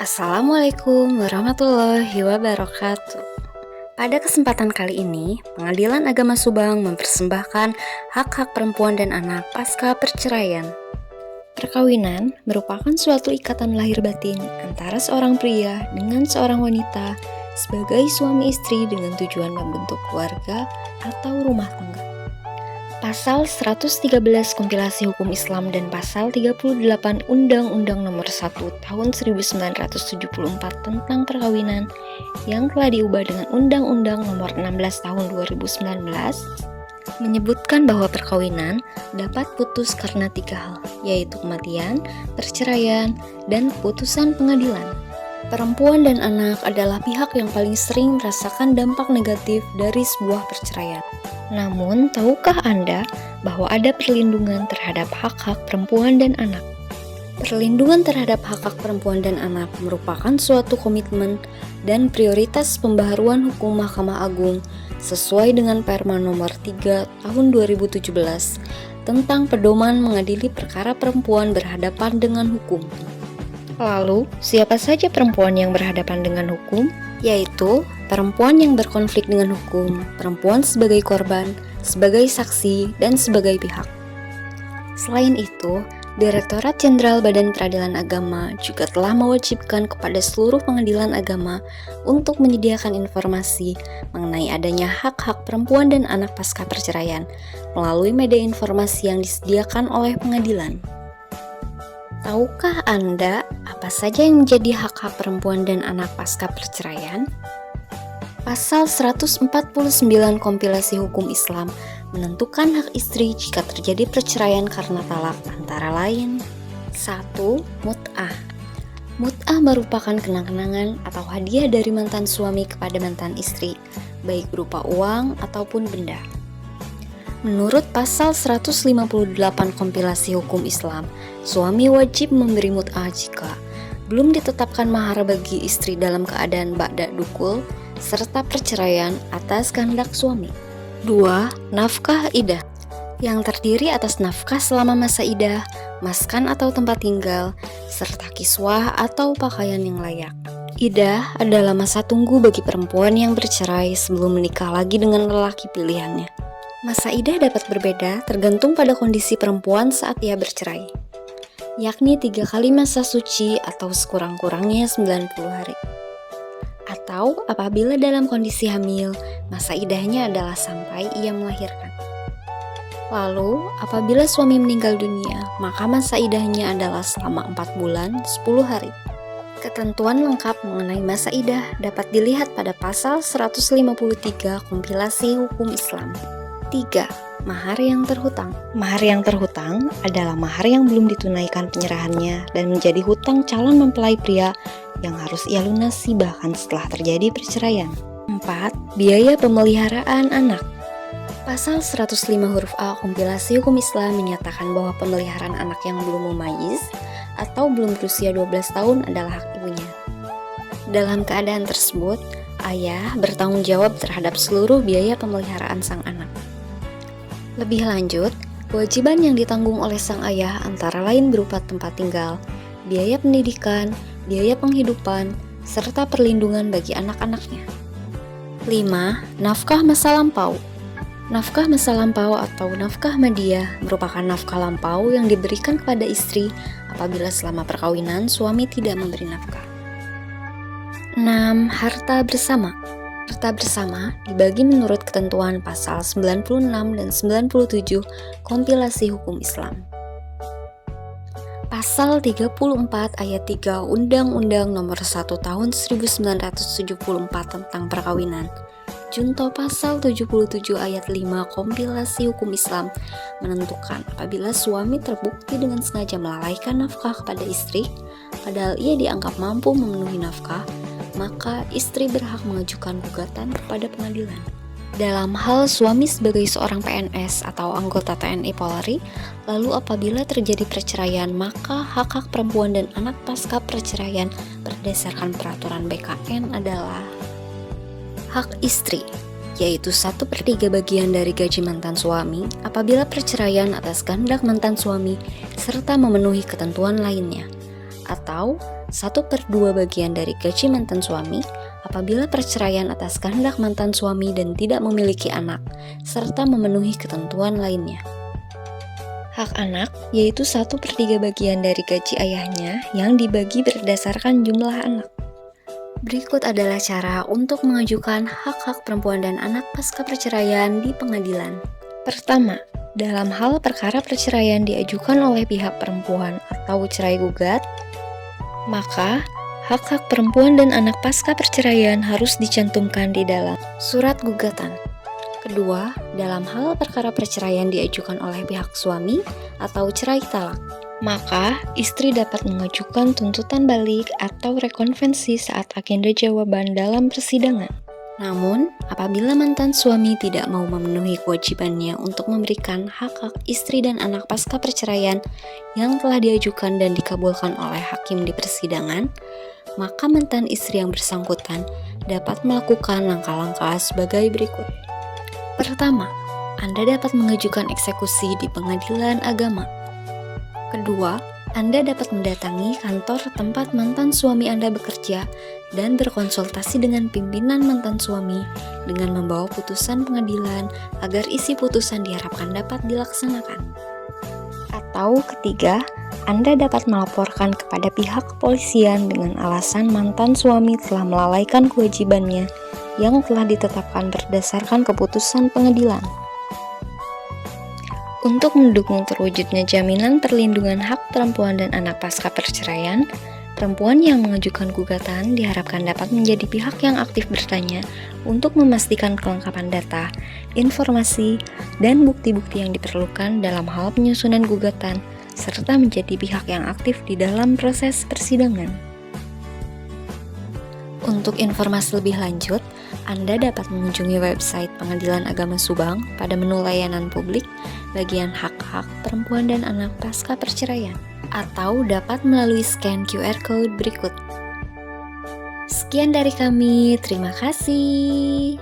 Assalamualaikum warahmatullahi wabarakatuh. Pada kesempatan kali ini, Pengadilan Agama Subang mempersembahkan hak-hak perempuan dan anak pasca perceraian. Perkawinan merupakan suatu ikatan lahir batin antara seorang pria dengan seorang wanita sebagai suami istri dengan tujuan membentuk keluarga atau rumah tangga. Pasal 113 Kompilasi Hukum Islam dan Pasal 38 Undang-Undang Nomor 1 Tahun 1974 tentang Perkawinan yang telah diubah dengan Undang-Undang Nomor 16 Tahun 2019 menyebutkan bahwa perkawinan dapat putus karena 3 hal, yaitu kematian, perceraian, dan putusan pengadilan. Perempuan dan anak adalah pihak yang paling sering merasakan dampak negatif dari sebuah perceraian. Namun, tahukah Anda bahwa ada perlindungan terhadap hak-hak perempuan dan anak? Perlindungan terhadap hak-hak perempuan dan anak merupakan suatu komitmen dan prioritas pembaharuan hukum Mahkamah Agung sesuai dengan Perma Nomor 3 Tahun 2017 tentang pedoman mengadili perkara perempuan berhadapan dengan hukum. Lalu, siapa saja perempuan yang berhadapan dengan hukum? Yaitu perempuan yang berkonflik dengan hukum, perempuan sebagai korban, sebagai saksi, dan sebagai pihak. Selain itu, Direktorat Jenderal Badan Peradilan Agama juga telah mewajibkan kepada seluruh pengadilan agama untuk menyediakan informasi mengenai adanya hak-hak perempuan dan anak pasca perceraian melalui media informasi yang disediakan oleh pengadilan. Tahukah Anda apa saja yang menjadi hak-hak perempuan dan anak pasca perceraian? Pasal 149 Kompilasi Hukum Islam menentukan hak istri jika terjadi perceraian karena talak antara lain 1. Mut'ah. Mut'ah merupakan kenang-kenangan atau hadiah dari mantan suami kepada mantan istri, baik berupa uang ataupun benda. Menurut pasal 158 Kompilasi Hukum Islam, suami wajib memberi mut'ah jika belum ditetapkan mahar bagi istri dalam keadaan ba'da dukul serta perceraian atas kehendak suami. 2. Nafkah idah, yang terdiri atas nafkah selama masa idah, maskan atau tempat tinggal, serta kiswah atau pakaian yang layak. Idah adalah masa tunggu bagi perempuan yang bercerai sebelum menikah lagi dengan lelaki pilihannya. Masa idah dapat berbeda tergantung pada kondisi perempuan saat ia bercerai, yakni 3 kali masa suci atau sekurang-kurangnya 90 hari. Atau apabila dalam kondisi hamil, masa idahnya adalah sampai ia melahirkan. Lalu, apabila suami meninggal dunia, maka masa idahnya adalah selama 4 bulan 10 hari. Ketentuan lengkap mengenai masa idah dapat dilihat pada pasal 153 Kompilasi Hukum Islam. 3. Mahar yang terhutang. Mahar yang terhutang adalah mahar yang belum ditunaikan penyerahannya dan menjadi hutang calon mempelai pria yang harus ia lunasi bahkan setelah terjadi perceraian. 4. Biaya pemeliharaan anak. Pasal 105 huruf A Kompilasi Hukum Islam menyatakan bahwa pemeliharaan anak yang belum mumayyiz atau belum berusia 12 tahun adalah hak ibunya. Dalam keadaan tersebut, ayah bertanggung jawab terhadap seluruh biaya pemeliharaan sang anak. Lebih lanjut, kewajiban yang ditanggung oleh sang ayah antara lain berupa tempat tinggal, biaya pendidikan, biaya penghidupan, serta perlindungan bagi anak-anaknya. 5. Nafkah masa lampau. Nafkah masa lampau atau nafkah madiyah merupakan nafkah lampau yang diberikan kepada istri apabila selama perkawinan suami tidak memberi nafkah. 6. Harta bersama. Harta bersama dibagi menurut ketentuan pasal 96 dan 97 Kompilasi Hukum Islam. Pasal 34 ayat 3 Undang-Undang Nomor 1 Tahun 1974 tentang Perkawinan, Junto Pasal 77 ayat 5 Kompilasi Hukum Islam menentukan apabila suami terbukti dengan sengaja melalaikan nafkah kepada istri, padahal ia dianggap mampu memenuhi nafkah, maka istri berhak mengajukan gugatan kepada pengadilan. Dalam hal suami sebagai seorang PNS atau anggota TNI Polri, lalu apabila terjadi perceraian, maka hak-hak perempuan dan anak pasca perceraian berdasarkan peraturan BKN adalah hak istri, yaitu 1/3 bagian dari gaji mantan suami apabila perceraian atas kehendak mantan suami serta memenuhi ketentuan lainnya, atau 1/2 bagian dari gaji mantan suami apabila perceraian atas kehendak mantan suami dan tidak memiliki anak, serta memenuhi ketentuan lainnya. Hak anak yaitu 1/3 bagian dari gaji ayahnya yang dibagi berdasarkan jumlah anak. Berikut adalah cara untuk mengajukan hak-hak perempuan dan anak pasca perceraian di pengadilan. Pertama, dalam hal perkara perceraian diajukan oleh pihak perempuan atau cerai gugat, maka hak-hak perempuan dan anak pasca perceraian harus dicantumkan di dalam surat gugatan. Kedua, dalam hal perkara perceraian diajukan oleh pihak suami atau cerai talak, maka istri dapat mengajukan tuntutan balik atau rekonvensi saat agenda jawaban dalam persidangan. Namun, apabila mantan suami tidak mau memenuhi kewajibannya untuk memberikan hak-hak istri dan anak pasca perceraian yang telah diajukan dan dikabulkan oleh hakim di persidangan, maka mantan istri yang bersangkutan dapat melakukan langkah-langkah sebagai berikut. Pertama, Anda dapat mengajukan eksekusi di pengadilan agama. Kedua, Anda dapat mendatangi kantor tempat mantan suami Anda bekerja dan berkonsultasi dengan pimpinan mantan suami dengan membawa putusan pengadilan agar isi putusan diharapkan dapat dilaksanakan. Atau ketiga, Anda dapat melaporkan kepada pihak kepolisian dengan alasan mantan suami telah melalaikan kewajibannya yang telah ditetapkan berdasarkan keputusan pengadilan. Untuk mendukung terwujudnya jaminan perlindungan hak perempuan dan anak pasca perceraian, perempuan yang mengajukan gugatan diharapkan dapat menjadi pihak yang aktif bertanya untuk memastikan kelengkapan data, informasi, dan bukti-bukti yang diperlukan dalam hal penyusunan gugatan, serta menjadi pihak yang aktif di dalam proses persidangan. Untuk informasi lebih lanjut, Anda dapat mengunjungi website Pengadilan Agama Subang pada menu layanan publik bagian hak-hak perempuan dan anak pasca perceraian, atau dapat melalui scan QR Code berikut. Sekian dari kami, terima kasih.